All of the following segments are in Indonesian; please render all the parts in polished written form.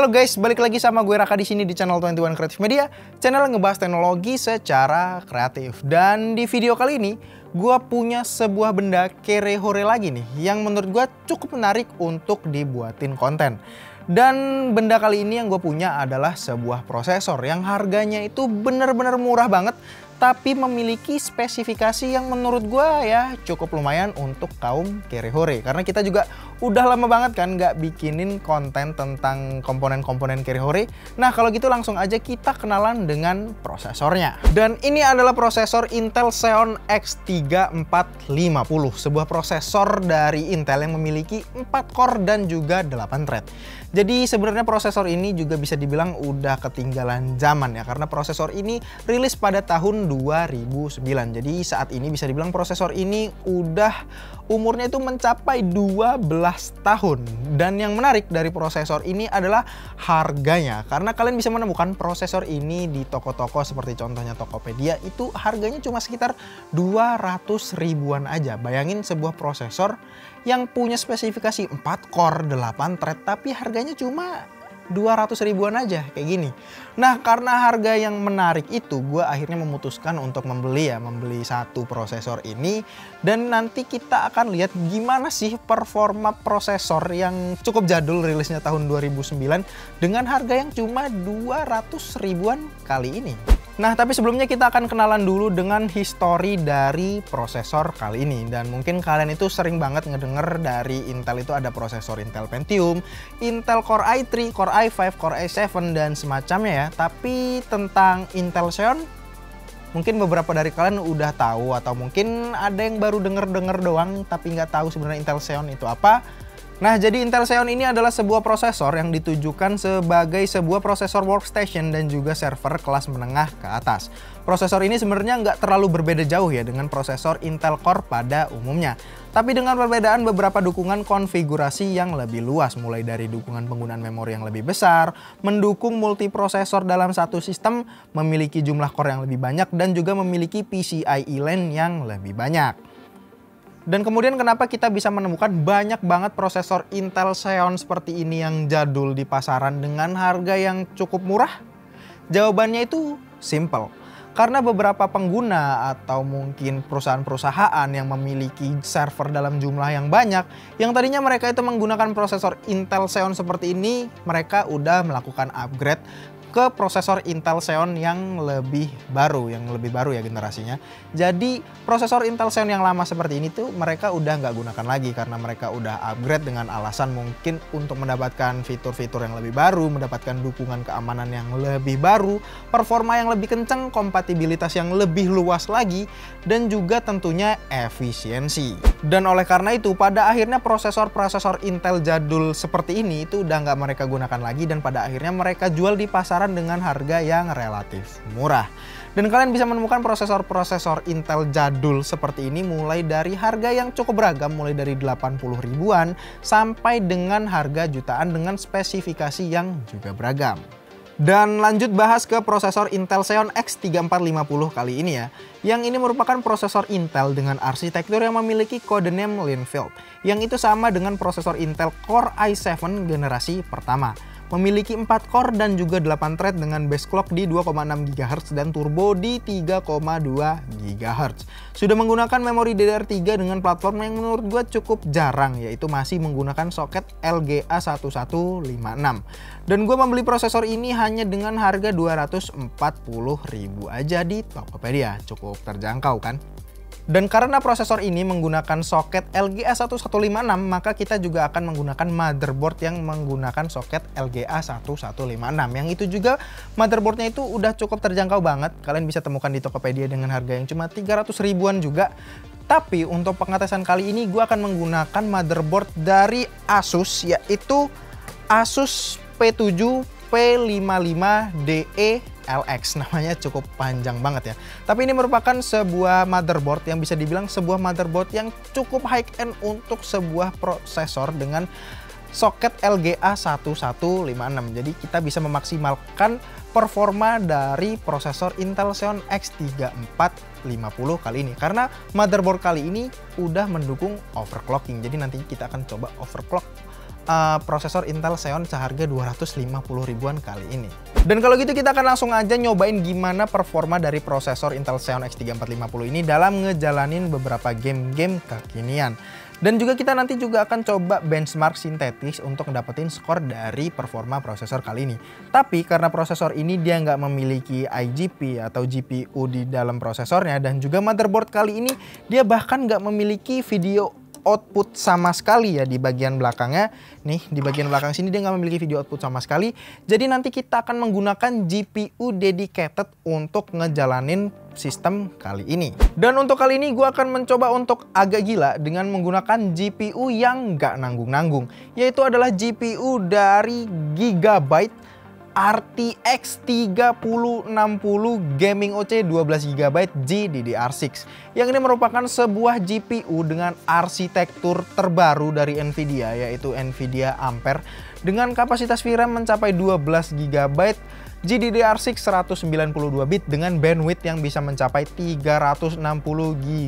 Halo guys, balik lagi sama gue Raka di sini di channel 21 Creative Media, channel yang ngebahas teknologi secara kreatif. Dan di video kali ini, gue punya sebuah benda kere-hore lagi nih, yang menurut gue cukup menarik untuk dibuatin konten. Dan benda kali ini yang gue punya adalah sebuah prosesor yang harganya itu bener-bener murah banget, tapi memiliki spesifikasi yang menurut gue ya cukup lumayan untuk kaum kere-hore. Karena kita juga udah lama banget kan nggak bikinin konten tentang komponen-komponen kere-hore. Nah kalau gitu langsung aja kita kenalan dengan prosesornya. Dan ini adalah prosesor Intel Xeon X3450. Sebuah prosesor dari Intel yang memiliki 4 core dan juga 8 thread. Jadi sebenarnya prosesor ini juga bisa dibilang udah ketinggalan zaman ya, karena prosesor ini rilis pada tahun 2009. Jadi saat ini bisa dibilang prosesor ini udah umurnya itu mencapai 12 tahun. Dan yang menarik dari prosesor ini adalah harganya, karena kalian bisa menemukan prosesor ini di toko-toko seperti contohnya Tokopedia, itu harganya cuma sekitar 200 ribuan aja. Bayangin sebuah prosesor yang punya spesifikasi 4 core 8 thread tapi harganya cuma 200 ribuan aja kayak gini. Nah karena harga yang menarik itu, gue akhirnya memutuskan untuk membeli satu prosesor ini. Dan nanti kita akan lihat gimana sih performa prosesor yang cukup jadul, rilisnya tahun 2009 dengan harga yang cuma 200 ribuan kali ini. Nah tapi sebelumnya kita akan kenalan dulu dengan histori dari prosesor kali ini. Dan mungkin kalian itu sering banget ngedenger dari Intel itu ada prosesor Intel Pentium, Intel Core i3, Core i5, Core i7 dan semacamnya ya. Tapi tentang Intel Xeon mungkin beberapa dari kalian udah tahu, atau mungkin ada yang baru denger-denger doang tapi nggak tahu sebenarnya Intel Xeon itu apa. Nah jadi Intel Xeon ini adalah sebuah prosesor yang ditujukan sebagai sebuah prosesor workstation dan juga server kelas menengah ke atas. Prosesor ini sebenarnya nggak terlalu berbeda jauh ya dengan prosesor Intel Core pada umumnya. Tapi dengan perbedaan beberapa dukungan konfigurasi yang lebih luas, mulai dari dukungan penggunaan memori yang lebih besar, mendukung multiprosesor dalam satu sistem, memiliki jumlah core yang lebih banyak, dan juga memiliki PCIe lane yang lebih banyak. Dan kemudian kenapa kita bisa menemukan banyak banget prosesor Intel Xeon seperti ini yang jadul di pasaran dengan harga yang cukup murah? Jawabannya itu simple. Karena beberapa pengguna atau mungkin perusahaan-perusahaan yang memiliki server dalam jumlah yang banyak, yang tadinya mereka itu menggunakan prosesor Intel Xeon seperti ini, mereka udah melakukan upgrade ke prosesor Intel Xeon yang lebih baru ya generasinya. Jadi prosesor Intel Xeon yang lama seperti ini tuh mereka udah nggak gunakan lagi karena mereka udah upgrade dengan alasan mungkin untuk mendapatkan fitur-fitur yang lebih baru, mendapatkan dukungan keamanan yang lebih baru, performa yang lebih kencang, kompatibilitas yang lebih luas lagi, dan juga tentunya efisiensi. Dan oleh karena itu pada akhirnya prosesor-prosesor Intel jadul seperti ini itu udah nggak mereka gunakan lagi, dan pada akhirnya mereka jual di pasaran dengan harga yang relatif murah. Dan kalian bisa menemukan prosesor-prosesor Intel jadul seperti ini mulai dari harga yang cukup beragam, mulai dari 80 ribuan sampai dengan harga jutaan dengan spesifikasi yang juga beragam. Dan lanjut bahas ke prosesor Intel Xeon X3450 kali ini ya. Yang ini merupakan prosesor Intel dengan arsitektur yang memiliki codename Linfield, yang itu sama dengan prosesor Intel Core i7 generasi pertama. Memiliki 4 core dan juga 8 thread dengan base clock di 2,6 GHz dan turbo di 3,2 GHz. Sudah menggunakan memori DDR3 dengan platform yang menurut gue cukup jarang, yaitu masih menggunakan soket LGA 1156. Dan gue membeli prosesor ini hanya dengan harga 240.000 aja di Tokopedia. Cukup terjangkau kan? Dan karena prosesor ini menggunakan soket LGA 1156, maka kita juga akan menggunakan motherboard yang menggunakan soket LGA 1156. Yang itu juga motherboardnya itu udah cukup terjangkau banget. Kalian bisa temukan di Tokopedia dengan harga yang cuma 300 ribuan juga. Tapi untuk pengetesan kali ini gue akan menggunakan motherboard dari Asus, yaitu Asus P7 P55DE LX. Namanya cukup panjang banget ya. Tapi ini merupakan sebuah motherboard yang bisa dibilang sebuah motherboard yang cukup high end untuk sebuah prosesor dengan soket LGA 1156. Jadi kita bisa memaksimalkan performa dari prosesor Intel Xeon X3450 kali ini. Karena motherboard kali ini udah mendukung overclocking. Jadi nanti kita akan coba overclock prosesor Intel Xeon seharga 250 ribuan kali ini. Dan kalau gitu kita akan langsung aja nyobain gimana performa dari prosesor Intel Xeon X3450 ini dalam ngejalanin beberapa game-game kekinian. Dan juga kita nanti juga akan coba benchmark sintetis untuk dapetin skor dari performa prosesor kali ini. Tapi karena prosesor ini dia nggak memiliki IGP atau GPU di dalam prosesornya, dan juga motherboard kali ini dia bahkan nggak memiliki video output sama sekali ya di bagian belakangnya. Nih di bagian belakang sini dia nggak memiliki video output sama sekali. Jadi nanti kita akan menggunakan GPU dedicated untuk ngejalanin sistem kali ini. Dan untuk kali ini gue akan mencoba untuk agak gila dengan menggunakan GPU yang nggak nanggung-nanggung, yaitu adalah GPU dari Gigabyte RTX 3060 Gaming OC 12GB GDDR6, yang ini merupakan sebuah GPU dengan arsitektur terbaru dari Nvidia, yaitu Nvidia Ampere, dengan kapasitas VRAM mencapai 12GB, GDDR6 192 bit dengan bandwidth yang bisa mencapai 360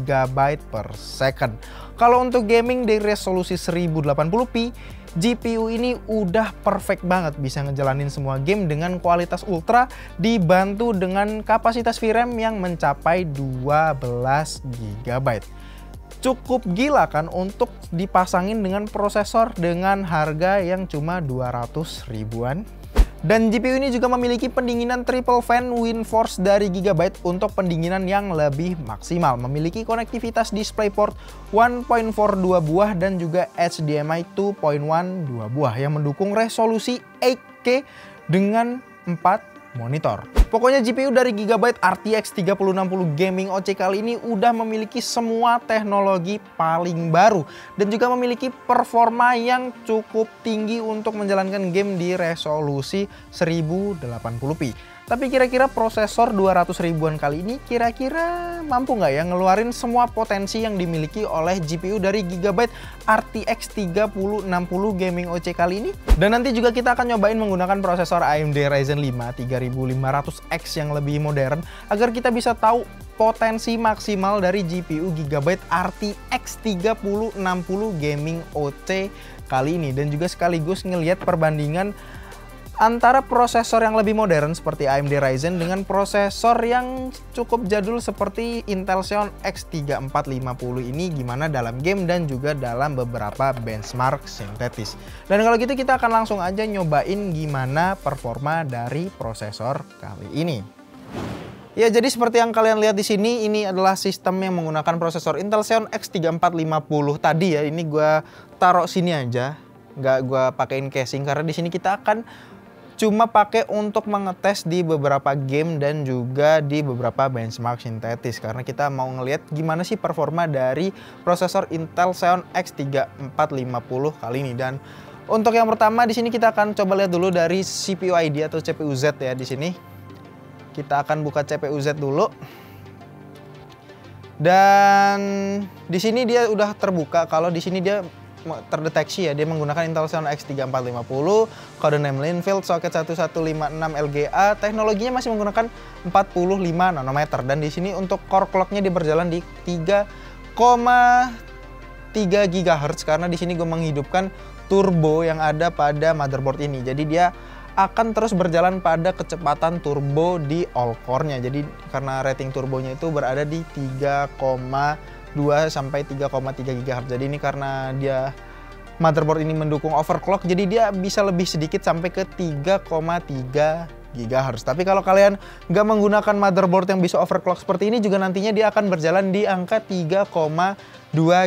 GB per second. Kalau untuk gaming di resolusi 1080p, GPU ini udah perfect banget bisa ngejalanin semua game dengan kualitas ultra, dibantu dengan kapasitas VRAM yang mencapai 12 GB. Cukup gila kan untuk dipasangin dengan prosesor dengan harga yang cuma 200 ribuan. Dan GPU ini juga memiliki pendinginan triple fan WindForce dari Gigabyte untuk pendinginan yang lebih maksimal. Memiliki konektivitas DisplayPort 1.4 2 buah dan juga HDMI 2.1 2 buah yang mendukung resolusi 8K dengan 4 monitor. Pokoknya GPU dari Gigabyte RTX 3060 Gaming OC kali ini udah memiliki semua teknologi paling baru dan juga memiliki performa yang cukup tinggi untuk menjalankan game di resolusi 1080p. Tapi kira-kira prosesor 200 ribuan kali ini kira-kira mampu nggak ya ngeluarin semua potensi yang dimiliki oleh GPU dari Gigabyte RTX 3060 Gaming OC kali ini? Dan nanti juga kita akan nyobain menggunakan prosesor AMD Ryzen 5 3500X yang lebih modern agar kita bisa tahu potensi maksimal dari GPU Gigabyte RTX 3060 Gaming OC kali ini, dan juga sekaligus ngelihat perbandingan antara prosesor yang lebih modern seperti AMD Ryzen dengan prosesor yang cukup jadul seperti Intel Xeon X3450 ini gimana dalam game dan juga dalam beberapa benchmark sintetis. Dan kalau gitu kita akan langsung aja nyobain gimana performa dari prosesor kali ini. Ya, jadi seperti yang kalian lihat di sini, ini adalah sistem yang menggunakan prosesor Intel Xeon X3450 tadi ya. Ini gua taruh sini aja, nggak gua pakein casing karena di sini kita akan cuma pakai untuk mengetes di beberapa game dan juga di beberapa benchmark sintetis, karena kita mau ngelihat gimana sih performa dari prosesor Intel Xeon X3450 kali ini. Dan untuk yang pertama di sini kita akan coba lihat dulu dari CPU ID atau CPU Z ya. Di sini kita akan buka CPU Z dulu. Dan di sini dia udah terbuka. Kalau di sini dia terdeteksi ya, dia menggunakan Intel Xeon X3450, kode name Linfield, soket 1156 LGA, teknologinya masih menggunakan 45 nanometer, dan di sini untuk core clocknya dia berjalan di 3,3 GHz karena di sini gue menghidupkan turbo yang ada pada motherboard ini. Jadi dia akan terus berjalan pada kecepatan turbo di all core-nya. Jadi karena rating turbonya itu berada di 3,2 sampai 3,3 GHz. Jadi ini karena dia motherboard ini mendukung overclock, jadi dia bisa lebih sedikit sampai ke 3,3 GHz. Tapi kalau kalian nggak menggunakan motherboard yang bisa overclock seperti ini, juga nantinya dia akan berjalan di angka 3,2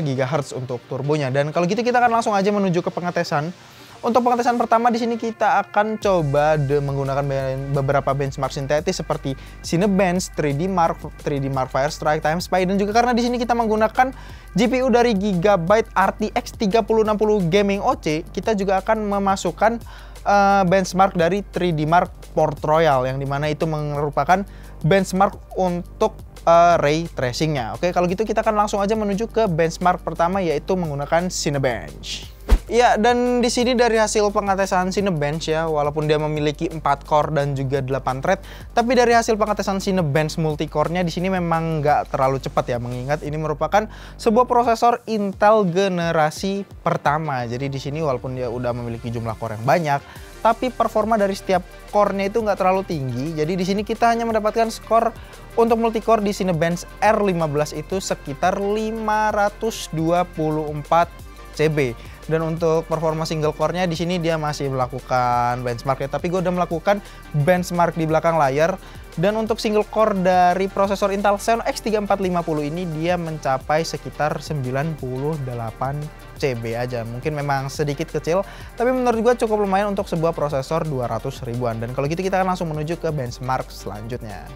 GHz untuk turbonya. Dan kalau gitu kita akan langsung aja menuju ke pengetesan. Untuk pengetesan pertama di sini kita akan coba menggunakan beberapa benchmark sintetis seperti Cinebench, 3D Mark Firestrike, TimeSpy, dan juga karena di sini kita menggunakan GPU dari Gigabyte RTX 3060 Gaming OC, kita juga akan memasukkan benchmark dari 3D Mark Port Royal, yang dimana itu merupakan benchmark untuk ray tracingnya. Oke, kalau gitu kita akan langsung aja menuju ke benchmark pertama, yaitu menggunakan Cinebench. Ya, dan di sini dari hasil pengetesan Cinebench ya, walaupun dia memiliki 4 core dan juga 8 thread, tapi dari hasil pengetesan Cinebench multicore-nya di sini memang nggak terlalu cepat ya, mengingat ini merupakan sebuah prosesor Intel generasi pertama. Jadi di sini walaupun dia udah memiliki jumlah core yang banyak, tapi performa dari setiap core-nya itu nggak terlalu tinggi. Jadi di sini kita hanya mendapatkan skor untuk multicore di Cinebench R15 itu sekitar 524 CB. Dan untuk performa single core-nya di sini dia masih melakukan benchmark ya, tapi gue udah melakukan benchmark di belakang layar. Dan untuk single core dari prosesor Intel Xeon X3450 ini dia mencapai sekitar 98 CB aja. Mungkin memang sedikit kecil, tapi menurut gue cukup lumayan untuk sebuah prosesor 200 ribuan. Dan kalau gitu kita akan langsung menuju ke benchmark selanjutnya.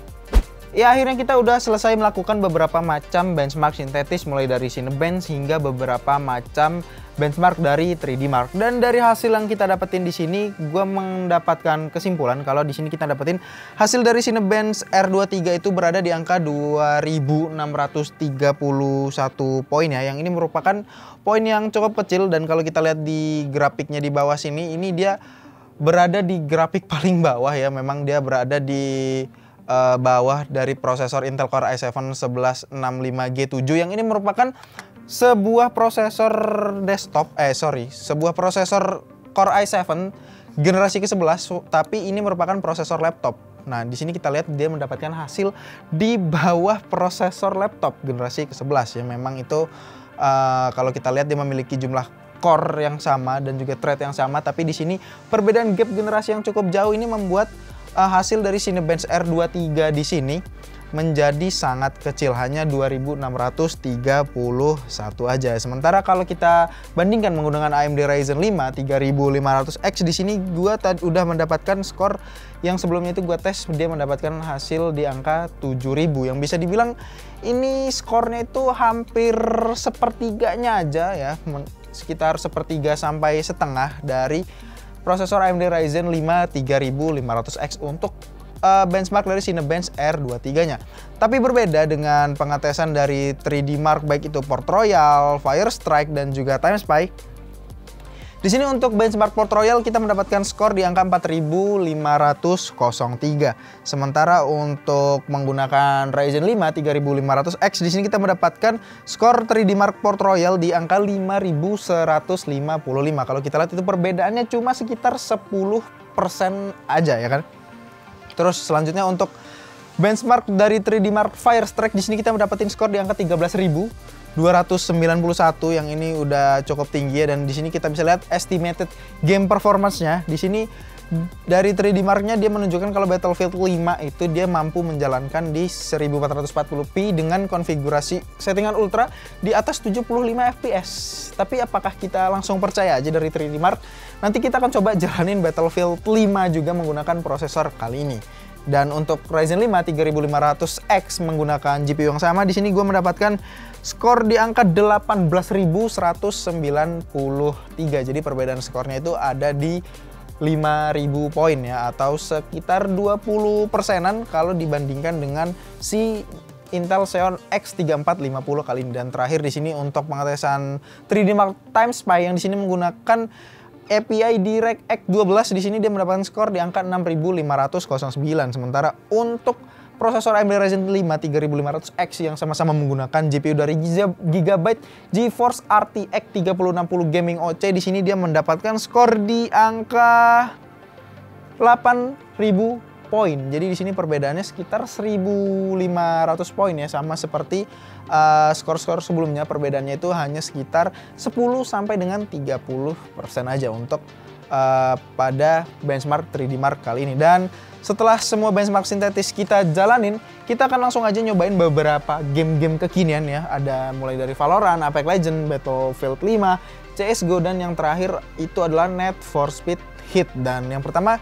Ya, akhirnya kita udah selesai melakukan beberapa macam benchmark sintetis mulai dari Cinebench hingga beberapa macam benchmark dari 3D Mark. Dan dari hasil yang kita dapetin di sini, gue mendapatkan kesimpulan kalau di sini kita dapetin hasil dari Cinebench R23 itu berada di angka 2631 poin ya. Yang ini merupakan poin yang cukup kecil, dan kalau kita lihat di grafiknya di bawah sini, ini dia berada di grafik paling bawah ya. Memang dia berada di bawah dari prosesor Intel Core i7 1165G7 yang ini merupakan sebuah prosesor sebuah prosesor Core i7 generasi ke-11, tapi ini merupakan prosesor laptop. Nah, di sini kita lihat dia mendapatkan hasil di bawah prosesor laptop generasi ke-11 ya. Memang itu kalau kita lihat dia memiliki jumlah core yang sama dan juga thread yang sama, tapi di sini perbedaan gap generasi yang cukup jauh ini membuat hasil dari Cinebench R23 di sini menjadi sangat kecil, hanya 2631 aja. Sementara kalau kita bandingkan menggunakan AMD Ryzen 5 3500X, di sini gua udah mendapatkan skor yang sebelumnya itu gua tes, dia mendapatkan hasil di angka 7000, yang bisa dibilang ini skornya itu hampir sepertiganya aja ya, sekitar sepertiga sampai setengah dari prosesor AMD Ryzen 5 3500X untuk benchmark dari Cinebench R23-nya. Tapi berbeda dengan pengetesan dari 3D Mark, baik itu Port Royal, Firestrike, dan juga TimeSpy. Di sini untuk benchmark Port Royal kita mendapatkan skor di angka 4503. Sementara untuk menggunakan Ryzen 5 3500X di sini kita mendapatkan skor 3D Mark Port Royal di angka 5155. Kalau kita lihat itu perbedaannya cuma sekitar 10% aja ya kan. Terus selanjutnya untuk benchmark dari 3D Mark Firestrike di sini kita mendapatkan skor di angka 13.291, yang ini udah cukup tinggi ya. Dan di sini kita bisa lihat estimated game performance-nya. Di sini dari 3D Mark-nya dia menunjukkan kalau Battlefield 5 itu dia mampu menjalankan di 1440p dengan konfigurasi settingan ultra di atas 75 fps. Tapi apakah kita langsung percaya aja dari 3D Mark? Nanti kita akan coba jalanin Battlefield 5 juga menggunakan prosesor kali ini. Dan untuk Ryzen 5 3500X menggunakan GPU yang sama, di sini gue mendapatkan skor di angka 18.193. Jadi perbedaan skornya itu ada di 5.000 poin ya, atau sekitar 20%-an kalau dibandingkan dengan si Intel Xeon X3450 kali ini. Dan terakhir di sini untuk pengetesan 3D Mark TimeSpy yang di sini menggunakan API DirectX 12, di sini dia mendapatkan skor di angka 6509. Sementara untuk prosesor AMD Ryzen 5 3500X yang sama-sama menggunakan GPU dari Gigabyte GeForce RTX 3060 Gaming OC, di sini dia mendapatkan skor di angka 8000 poin. Jadi di sini perbedaannya sekitar 1.500 poin ya, sama seperti skor-skor sebelumnya. Perbedaannya itu hanya sekitar 10 sampai dengan 30% aja untuk pada benchmark 3D Mark kali ini. Dan setelah semua benchmark sintetis kita jalanin, kita akan langsung aja nyobain beberapa game-game kekinian ya. Ada mulai dari Valorant, Apex Legends, Battlefield 5, CSGO, dan yang terakhir itu adalah Need for Speed Heat. Dan yang pertama,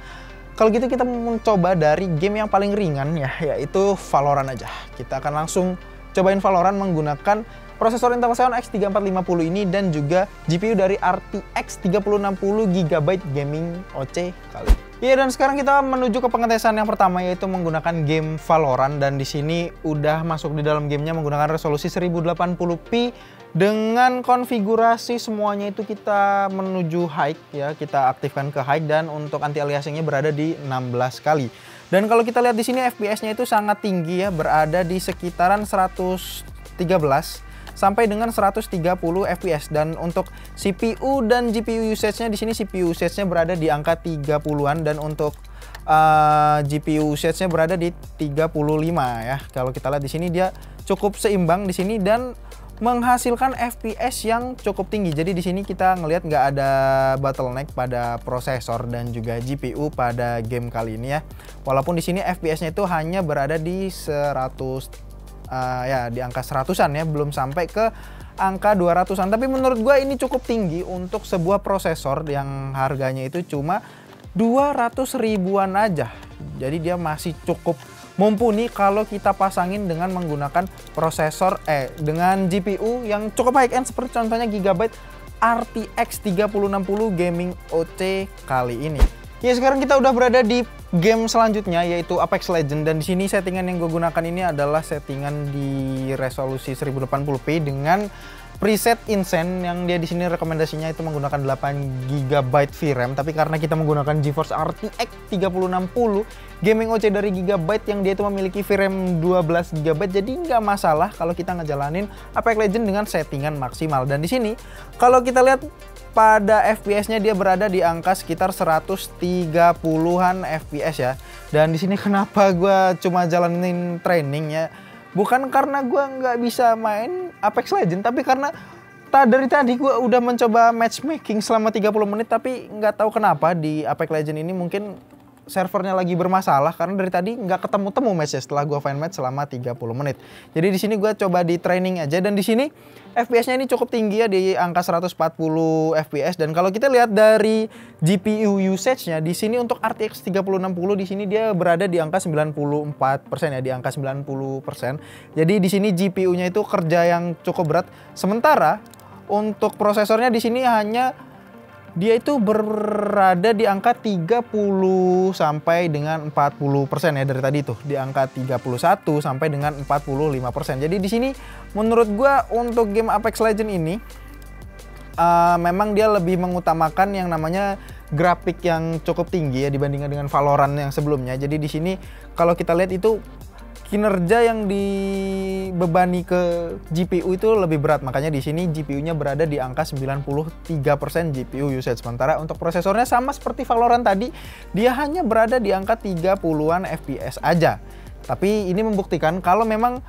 kalau gitu kita mencoba dari game yang paling ringan ya, yaitu Valorant aja. Kita akan langsung cobain Valorant menggunakan prosesor Intel Xeon X3450 ini dan juga GPU dari RTX 3060 GB Gaming OC kali ini. Iya, dan sekarang kita menuju ke pengetesan yang pertama, yaitu menggunakan game Valorant. Dan di sini udah masuk di dalam gamenya menggunakan resolusi 1080p Dengan konfigurasi semuanya itu kita menuju high ya, kita aktifkan ke high, dan untuk anti aliasingnya berada di 16 kali. Dan kalau kita lihat di sini FPS-nya itu sangat tinggi ya, berada di sekitaran 113 sampai dengan 130 fps. Dan untuk CPU dan GPU usage-nya di sini, CPU usage-nya berada di angka 30-an, dan untuk GPU usage-nya berada di 35 ya. Kalau kita lihat di sini dia cukup seimbang di sini dan menghasilkan FPS yang cukup tinggi. Jadi di sini kita ngelihat nggak ada bottleneck pada prosesor dan juga GPU pada game kali ini ya. Walaupun di sini FPS-nya itu hanya berada di 100 ya di angka 100-an ya, belum sampai ke angka 200-an. Tapi menurut gue ini cukup tinggi untuk sebuah prosesor yang harganya itu cuma 200 ribuan aja. Jadi dia masih cukup mumpuni kalau kita pasangin dengan menggunakan prosesor dengan GPU yang cukup high end seperti contohnya Gigabyte RTX 3060 Gaming OC kali ini. Ya, sekarang kita udah berada di game selanjutnya yaitu Apex Legends, dan di sini settingan yang gue gunakan ini adalah settingan di resolusi 1080p dengan preset Insane yang dia di sini rekomendasinya itu menggunakan 8 GB VRAM, tapi karena kita menggunakan GeForce RTX 3060 Gaming OC dari Gigabyte yang dia itu memiliki VRAM 12 GB, jadi nggak masalah kalau kita ngejalanin Apex Legends dengan settingan maksimal. Dan di sini kalau kita lihat pada FPS-nya dia berada di angka sekitar 130-an FPS ya. Dan di sini kenapa gue cuma jalanin training ya? Bukan karena gue nggak bisa main Apex Legends, tapi karena dari tadi gue udah mencoba matchmaking selama 30 menit, tapi nggak tahu kenapa di Apex Legends ini mungkin servernya lagi bermasalah karena dari tadi nggak ketemu matchnya setelah gue find match selama 30 menit. Jadi di sini gue coba di training aja, dan di sini FPS-nya ini cukup tinggi ya, di angka 140 FPS. Dan kalau kita lihat dari GPU usage-nya di sini untuk RTX 3060 di sini dia berada di angka 94% ya, di angka 90%. Jadi di sini GPU-nya itu kerja yang cukup berat. Sementara untuk prosesornya di sini hanya dia itu berada di angka 30 sampai dengan 40% ya, dari tadi tuh di angka 31 sampai dengan 45%. Jadi di sini menurut gua untuk game Apex Legends ini memang dia lebih mengutamakan yang namanya grafik yang cukup tinggi ya dibandingkan dengan Valorant yang sebelumnya. Jadi di sini kalau kita lihat itu kinerja yang dibebani ke GPU itu lebih berat, makanya di sini GPU-nya berada di angka 93% GPU usage. Sementara untuk prosesornya sama seperti Valorant tadi, dia hanya berada di angka 30-an FPS aja. Tapi ini membuktikan kalau memang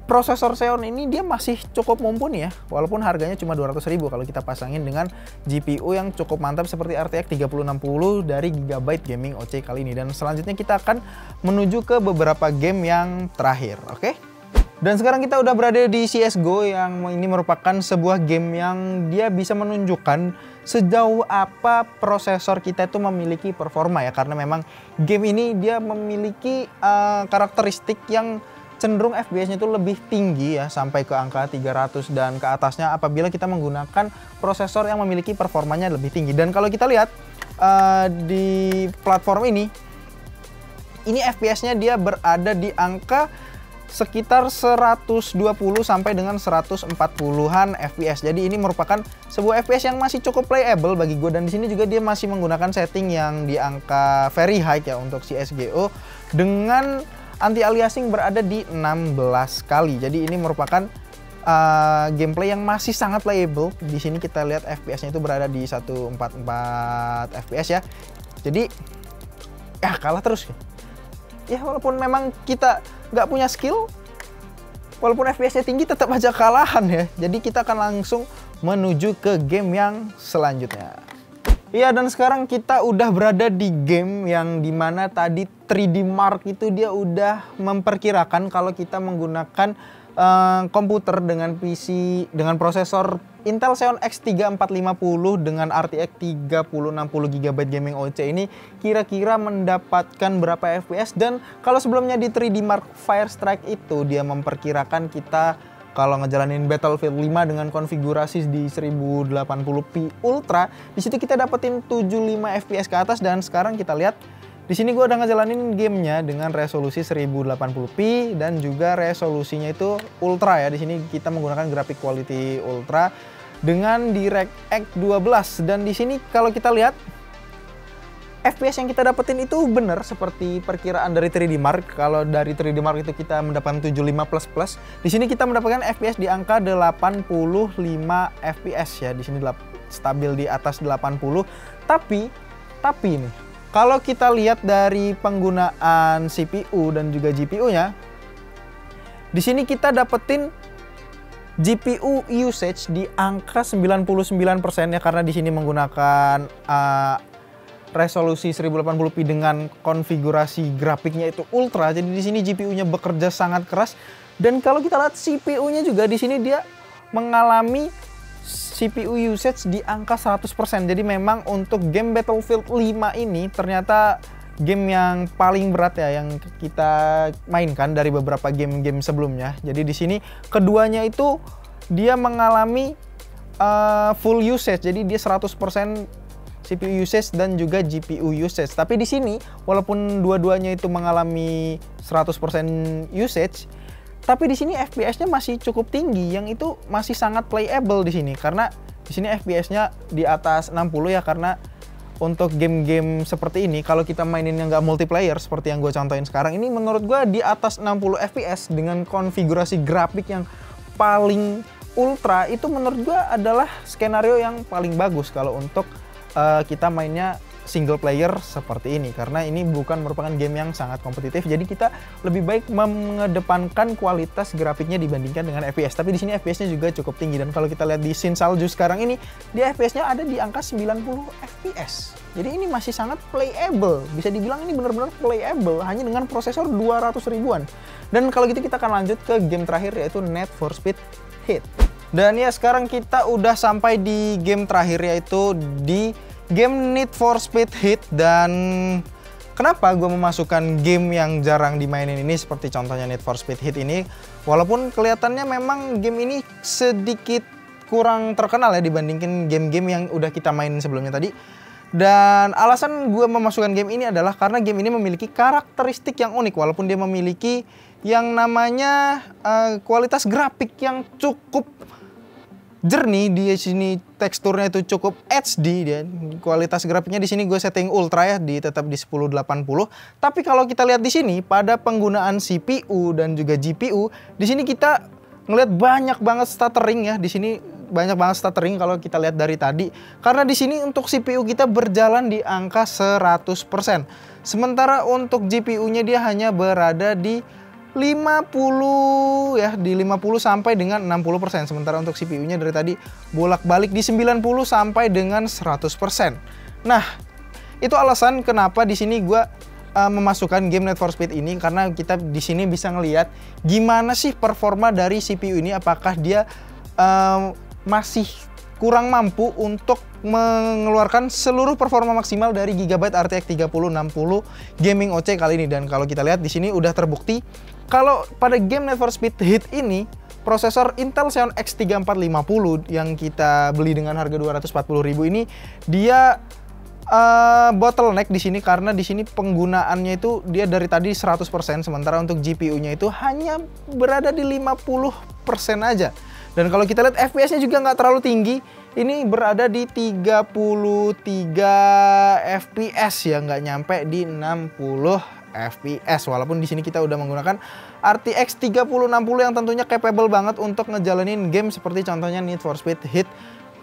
prosesor Xeon ini dia masih cukup mumpuni ya, walaupun harganya cuma 200.000 kalau kita pasangin dengan GPU yang cukup mantap seperti RTX 3060 dari Gigabyte Gaming OC kali ini. Dan selanjutnya kita akan menuju ke beberapa game yang terakhir, oke? Dan sekarang kita udah berada di CSGO yang ini merupakan sebuah game yang dia bisa menunjukkan sejauh apa prosesor kita itu memiliki performa ya, karena memang game ini dia memiliki karakteristik yang cenderung FPS-nya itu lebih tinggi ya, sampai ke angka 300 dan ke atasnya apabila kita menggunakan prosesor yang memiliki performanya lebih tinggi. Dan kalau kita lihat di platform ini FPS-nya dia berada di angka sekitar 120 sampai dengan 140-an FPS. Jadi ini merupakan sebuah FPS yang masih cukup playable bagi gue, dan di sini juga dia masih menggunakan setting yang di angka very high ya untuk CSGO dengan anti aliasing berada di 16 kali. Jadi ini merupakan gameplay yang masih sangat playable. Di sini kita lihat FPS-nya itu berada di 144 FPS ya. Jadi ya kalah terus. Ya walaupun memang kita nggak punya skill, walaupun FPS-nya tinggi tetap aja kalahan ya. Jadi kita akan langsung menuju ke game yang selanjutnya. Iya, dan sekarang kita udah berada di game yang dimana tadi 3D Mark itu dia udah memperkirakan kalau kita menggunakan komputer dengan PC dengan prosesor Intel Xeon X3450 dengan RTX 3060 GB Gaming OC ini kira-kira mendapatkan berapa FPS. Dan kalau sebelumnya di 3D Mark Firestrike itu dia memperkirakan kita kalau ngejalanin Battlefield 5 dengan konfigurasi di 1080p Ultra, di situ kita dapetin 75 FPS ke atas. Dan sekarang kita lihat Di sini gue udah ngejalanin gamenya dengan resolusi 1080p dan juga resolusinya itu ultra ya. Di sini kita menggunakan graphic quality ultra dengan DirectX 12 dan di sini kalau kita lihat FPS yang kita dapetin itu bener seperti perkiraan dari 3D Mark. Kalau dari 3D Mark itu kita mendapatkan 75++. Di sini kita mendapatkan FPS di angka 85 FPS ya. Di sini stabil di atas 80. Tapi nih, kalau kita lihat dari penggunaan CPU dan juga GPU-nya, di sini kita dapetin GPU usage di angka 99% ya, karena di sini menggunakan resolusi 1080p dengan konfigurasi grafiknya itu ultra. Jadi di sini GPU-nya bekerja sangat keras dan kalau kita lihat CPU-nya juga di sini dia mengalami CPU usage di angka 100%. Jadi memang untuk game Battlefield 5 ini ternyata game yang paling berat ya yang kita mainkan dari beberapa game-game sebelumnya. Jadi di sini keduanya itu dia mengalami full usage. Jadi dia 100% CPU usage dan juga GPU usage. Tapi di sini walaupun dua-duanya itu mengalami 100% usage, tapi di sini FPS-nya masih cukup tinggi, yang itu masih sangat playable di sini karena di sini FPS-nya di atas 60 ya, karena untuk game-game seperti ini kalau kita mainin yang nggak multiplayer seperti yang gue contohin sekarang ini, menurut gue di atas 60 FPS dengan konfigurasi grafik yang paling ultra itu menurut gue adalah skenario yang paling bagus kalau untuk kita mainnya single player seperti ini, karena ini bukan merupakan game yang sangat kompetitif. Jadi kita lebih baik mengedepankan kualitas grafiknya dibandingkan dengan FPS. Tapi di sini FPS-nya juga cukup tinggi dan kalau kita lihat di scene salju sekarang ini, dia FPS-nya ada di angka 90 FPS. Jadi ini masih sangat playable. Bisa dibilang ini benar-benar playable hanya dengan prosesor 200 ribuan. Dan kalau gitu kita akan lanjut ke game terakhir yaitu Need for Speed Heat. Dan ya sekarang kita udah sampai di game terakhir yaitu di game Need for Speed Heat. Dan kenapa gue memasukkan game yang jarang dimainin ini seperti contohnya Need for Speed Heat ini, walaupun kelihatannya memang game ini sedikit kurang terkenal ya dibandingin game-game yang udah kita mainin sebelumnya tadi. Dan alasan gue memasukkan game ini adalah karena game ini memiliki karakteristik yang unik, walaupun dia memiliki yang namanya kualitas grafik yang cukup jernih. Di sini teksturnya itu cukup HD dan kualitas grafiknya di sini gue setting ultra ya, tetap di 1080. Tapi kalau kita lihat di sini pada penggunaan CPU dan juga GPU, di sini kita ngelihat banyak banget stuttering ya. Di sini banyak banget stuttering kalau kita lihat dari tadi, karena di sini untuk CPU kita berjalan di angka 100%. Sementara untuk GPU-nya dia hanya berada di 50 ya, di 50 sampai dengan 60%. Sementara untuk CPU-nya dari tadi bolak-balik di 90 sampai dengan 100%. Nah, itu alasan kenapa di sini gue memasukkan game Need for Speed ini, karena kita di sini bisa ngelihat gimana sih performa dari CPU ini, apakah dia masih kurang mampu untuk mengeluarkan seluruh performa maksimal dari Gigabyte RTX 3060 Gaming OC kali ini. Dan kalau kita lihat di sini udah terbukti kalau pada game Need for Speed Heat ini prosesor Intel Xeon X3450 yang kita beli dengan harga 240.000 ini dia bottleneck di sini, karena di sini penggunaannya itu dia dari tadi 100%, sementara untuk GPU-nya itu hanya berada di 50% aja. Dan kalau kita lihat FPS-nya juga nggak terlalu tinggi, ini berada di 33 FPS ya, nggak nyampe di 60 FPS. Walaupun di sini kita udah menggunakan RTX 3060 yang tentunya capable banget untuk ngejalanin game seperti contohnya Need for Speed Heat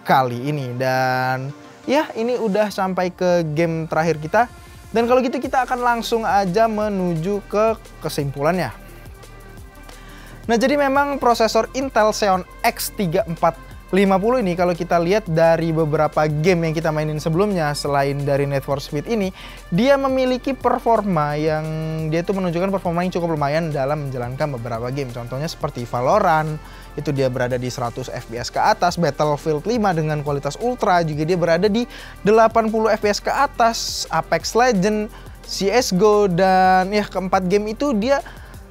kali ini. Dan ya ini udah sampai ke game terakhir kita. Dan kalau gitu kita akan langsung aja menuju ke kesimpulannya. Nah, jadi memang prosesor Intel Xeon X3450 ini kalau kita lihat dari beberapa game yang kita mainin sebelumnya selain dari Need for Speed ini, dia memiliki performa yang dia tuh menunjukkan performa yang cukup lumayan dalam menjalankan beberapa game. Contohnya seperti Valorant, itu dia berada di 100 FPS ke atas. Battlefield 5 dengan kualitas ultra juga dia berada di 80 FPS ke atas. Apex Legends, CSGO, dan ya keempat game itu dia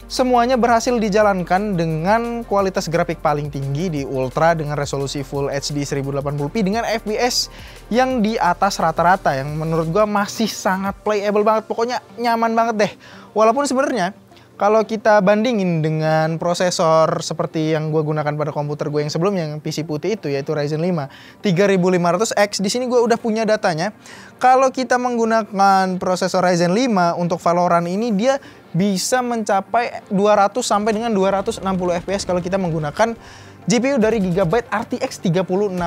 semuanya berhasil dijalankan dengan kualitas grafik paling tinggi di Ultra dengan resolusi Full HD 1080p dengan FPS yang di atas rata-rata, yang menurut gua masih sangat playable banget, pokoknya nyaman banget deh. Walaupun sebenarnya kalau kita bandingin dengan prosesor seperti yang gue gunakan pada komputer gue yang sebelumnya, yang PC putih itu, yaitu Ryzen 5 3500X, di sini gue udah punya datanya. Kalau kita menggunakan prosesor Ryzen 5 untuk Valorant ini, dia bisa mencapai 200 sampai dengan 260 FPS kalau kita menggunakan GPU dari Gigabyte RTX 3060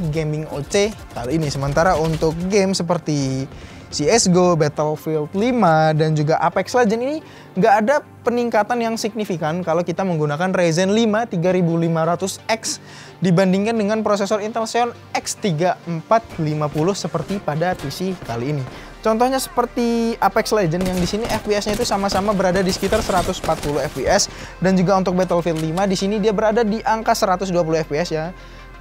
Gaming OC kali ini. Sementara untuk game seperti CSGO, Battlefield 5, dan juga Apex Legends ini nggak ada peningkatan yang signifikan kalau kita menggunakan Ryzen 5 3500X dibandingkan dengan prosesor Intel Xeon X3450 seperti pada PC kali ini. Contohnya seperti Apex Legends yang di sini FPS-nya itu sama-sama berada di sekitar 140 FPS, dan juga untuk Battlefield 5 di sini dia berada di angka 120 FPS ya.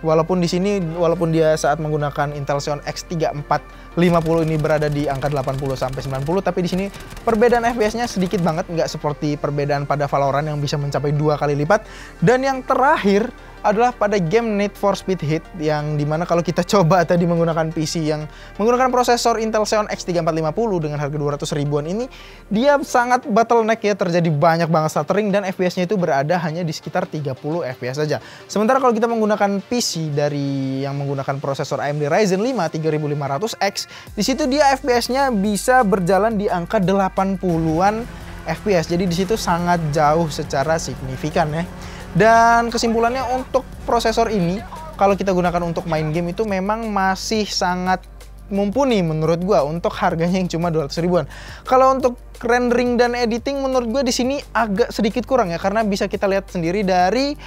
Walaupun di sini, walaupun dia saat menggunakan Intel Xeon X3450 ini berada di angka 80 sampai 90, tapi di sini perbedaan FPS-nya sedikit banget, nggak seperti perbedaan pada Valorant yang bisa mencapai 2 kali lipat. Dan yang terakhir adalah pada game Need for Speed Heat, yang dimana kalau kita coba tadi menggunakan PC yang menggunakan prosesor Intel Xeon X3450 dengan harga 200 ribuan ini, dia sangat bottleneck ya, terjadi banyak banget stuttering dan FPS-nya itu berada hanya di sekitar 30 FPS saja. Sementara kalau kita menggunakan PC dari yang menggunakan prosesor AMD Ryzen 5 3500X, di situ dia FPS-nya bisa berjalan di angka 80-an FPS. Jadi di situ sangat jauh secara signifikan ya. Dan kesimpulannya untuk prosesor ini, kalau kita gunakan untuk main game itu memang masih sangat mumpuni menurut gua untuk harganya yang cuma 200 ribuan. Kalau untuk rendering dan editing menurut gua di sini agak sedikit kurang ya, karena bisa kita lihat sendiri dari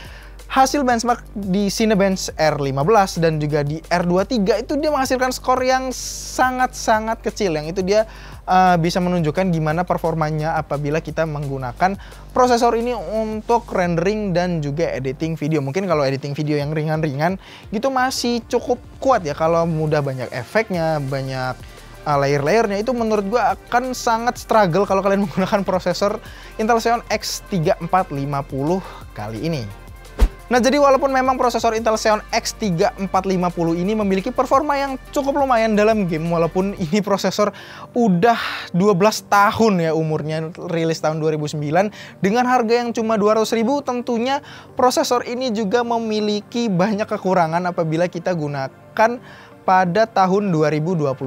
hasil benchmark di Cinebench R15 dan juga di R23 itu dia menghasilkan skor yang sangat-sangat kecil, yang itu dia bisa menunjukkan gimana performanya apabila kita menggunakan prosesor ini untuk rendering dan juga editing video. Mungkin kalau editing video yang ringan-ringan gitu masih cukup kuat ya, kalau mudah banyak efeknya, banyak layer-layernya, itu menurut gua akan sangat struggle kalau kalian menggunakan prosesor Intel Xeon X3450 kali ini. Nah, jadi walaupun memang prosesor Intel Xeon X3450 ini memiliki performa yang cukup lumayan dalam game, walaupun ini prosesor udah 12 tahun ya umurnya, rilis tahun 2009, dengan harga yang cuma 200 ribu, tentunya prosesor ini juga memiliki banyak kekurangan apabila kita gunakan pada tahun 2021.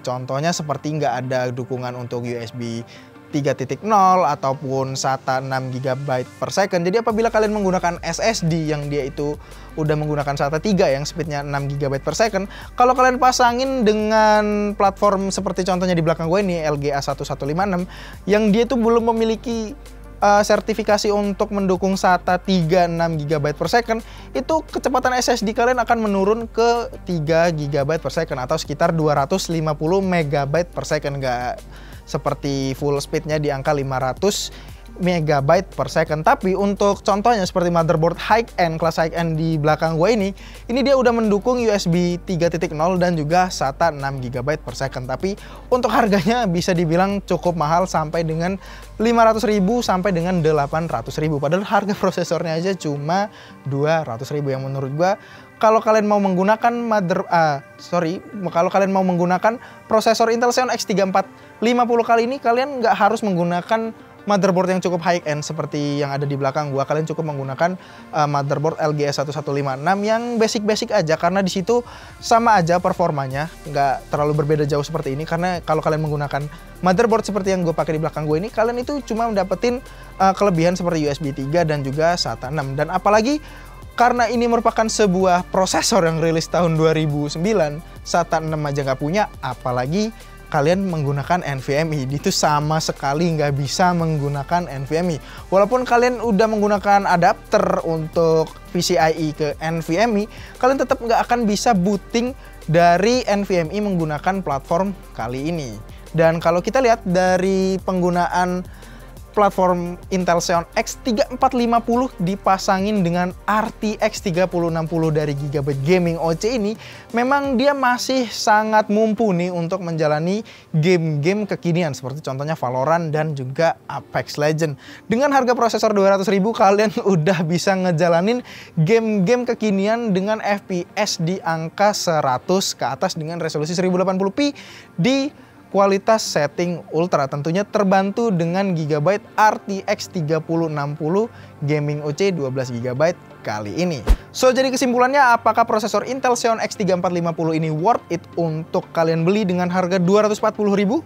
Contohnya seperti nggak ada dukungan untuk USB 3.0 ataupun SATA 6 GB per second. Jadi apabila kalian menggunakan SSD yang dia itu udah menggunakan SATA 3 yang speednya 6 GB per second, kalau kalian pasangin dengan platform seperti contohnya di belakang gue ini, LG A1156, yang dia itu belum memiliki sertifikasi untuk mendukung SATA 3 6 GB per second, itu kecepatan SSD kalian akan menurun ke 3 GB per second atau sekitar 250 MB per second, nggak seperti full speednya di angka 500 MB per second. Tapi untuk contohnya seperti motherboard high-end, kelas high-end di belakang gue ini dia udah mendukung USB 3.0 dan juga SATA 6 GB per second. Tapi untuk harganya bisa dibilang cukup mahal, sampai dengan 500 ribu sampai dengan 800 ribu. Padahal harga prosesornya aja cuma 200 ribu, yang menurut gue kalau kalian mau menggunakan kalau kalian mau menggunakan prosesor Intel Xeon X3450 kali ini, kalian nggak harus menggunakan motherboard yang cukup high end seperti yang ada di belakang gua. Kalian cukup menggunakan motherboard LG A1156 yang basic-basic aja, karena di situ sama aja performanya, nggak terlalu berbeda jauh seperti ini. Karena kalau kalian menggunakan motherboard seperti yang gue pakai di belakang gue ini, kalian itu cuma mendapetin kelebihan seperti USB 3 dan juga SATA 6. Dan apalagi karena ini merupakan sebuah prosesor yang rilis tahun 2009, SATA 6 aja nggak punya, apalagi kalian menggunakan NVMe. Itu sama sekali nggak bisa menggunakan NVMe. Walaupun kalian udah menggunakan adapter untuk PCIe ke NVMe, kalian tetap nggak akan bisa booting dari NVMe menggunakan platform kali ini. Dan kalau kita lihat dari penggunaan platform Intel Xeon X3450 dipasangin dengan RTX 3060 dari Gigabyte Gaming OC ini, memang dia masih sangat mumpuni untuk menjalani game-game kekinian seperti contohnya Valorant dan juga Apex Legends. Dengan harga prosesor 200.000 kalian udah bisa ngejalanin game-game kekinian dengan FPS di angka 100 ke atas dengan resolusi 1080p di kualitas setting ultra, tentunya terbantu dengan Gigabyte RTX 3060 Gaming OC 12GB kali ini. So, jadi kesimpulannya, apakah prosesor Intel Xeon X3450 ini worth it untuk kalian beli dengan harga 240.000?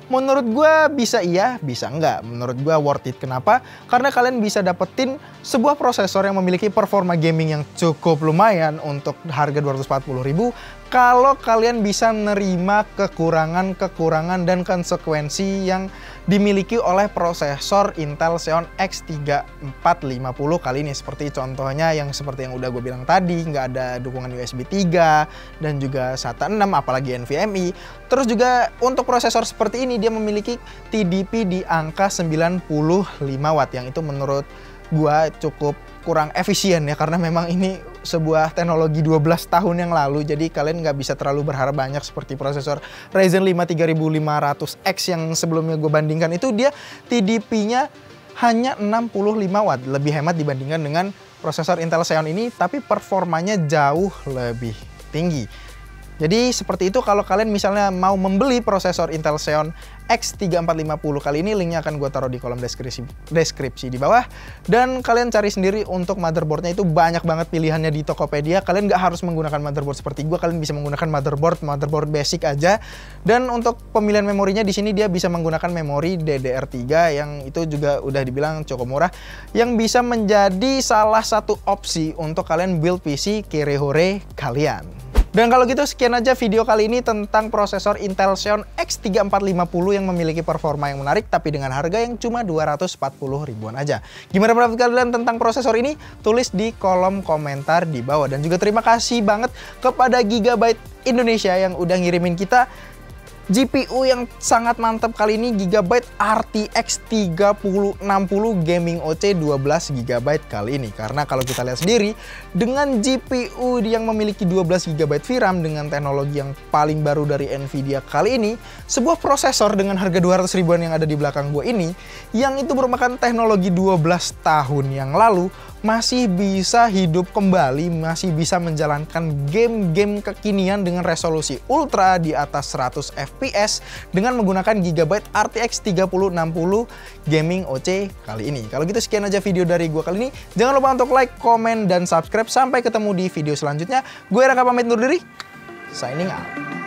Menurut gue bisa iya, bisa enggak. Menurut gue worth it. Kenapa? Karena kalian bisa dapetin sebuah prosesor yang memiliki performa gaming yang cukup lumayan untuk harga 240.000 kalau kalian bisa nerima kekurangan-kekurangan dan konsekuensi yang dimiliki oleh prosesor Intel Xeon X3450 kali ini. Seperti contohnya yang udah gue bilang tadi, nggak ada dukungan USB 3 dan juga SATA 6, apalagi NVMe. Terus juga untuk prosesor seperti ini dia memiliki TDP di angka 95 watt, yang itu menurut gua cukup kurang efisien ya, karena memang ini sebuah teknologi 12 tahun yang lalu, jadi kalian nggak bisa terlalu berharap banyak seperti prosesor Ryzen 5 3500X yang sebelumnya gue bandingkan. Itu dia TDP-nya hanya 65 watt, lebih hemat dibandingkan dengan prosesor Intel Xeon ini, tapi performanya jauh lebih tinggi. Jadi seperti itu kalau kalian misalnya mau membeli prosesor Intel Xeon X3450 kali ini, linknya akan gue taruh di kolom deskripsi di bawah. Dan kalian cari sendiri untuk motherboardnya, itu banyak banget pilihannya di Tokopedia. Kalian nggak harus menggunakan motherboard seperti gue, kalian bisa menggunakan motherboard basic aja. Dan untuk pemilihan memorinya di sini dia bisa menggunakan memori DDR3 yang itu juga udah dibilang cukup murah, yang bisa menjadi salah satu opsi untuk kalian build PC kere-hore kalian. Dan kalau gitu sekian aja video kali ini tentang prosesor Intel Xeon X3450 yang memiliki performa yang menarik tapi dengan harga yang cuma 240 ribuan aja. Gimana pendapat kalian tentang prosesor ini? Tulis di kolom komentar di bawah. Dan juga terima kasih banget kepada Gigabyte Indonesia yang udah ngirimin kita GPU yang sangat mantap kali ini, Gigabyte RTX 3060 Gaming OC 12GB kali ini. Karena kalau kita lihat sendiri, dengan GPU yang memiliki 12GB VRAM dengan teknologi yang paling baru dari Nvidia kali ini, sebuah prosesor dengan harga 200 ribuan yang ada di belakang gue ini, yang itu merupakan teknologi 12 tahun yang lalu, masih bisa hidup kembali, masih bisa menjalankan game-game kekinian dengan resolusi ultra di atas 100 FPS dengan menggunakan Gigabyte RTX 3060 Gaming OC kali ini. Kalau gitu sekian aja video dari gue kali ini. Jangan lupa untuk like, komen, dan subscribe. Sampai ketemu di video selanjutnya. Gue Raka pamit undur diri. Signing out.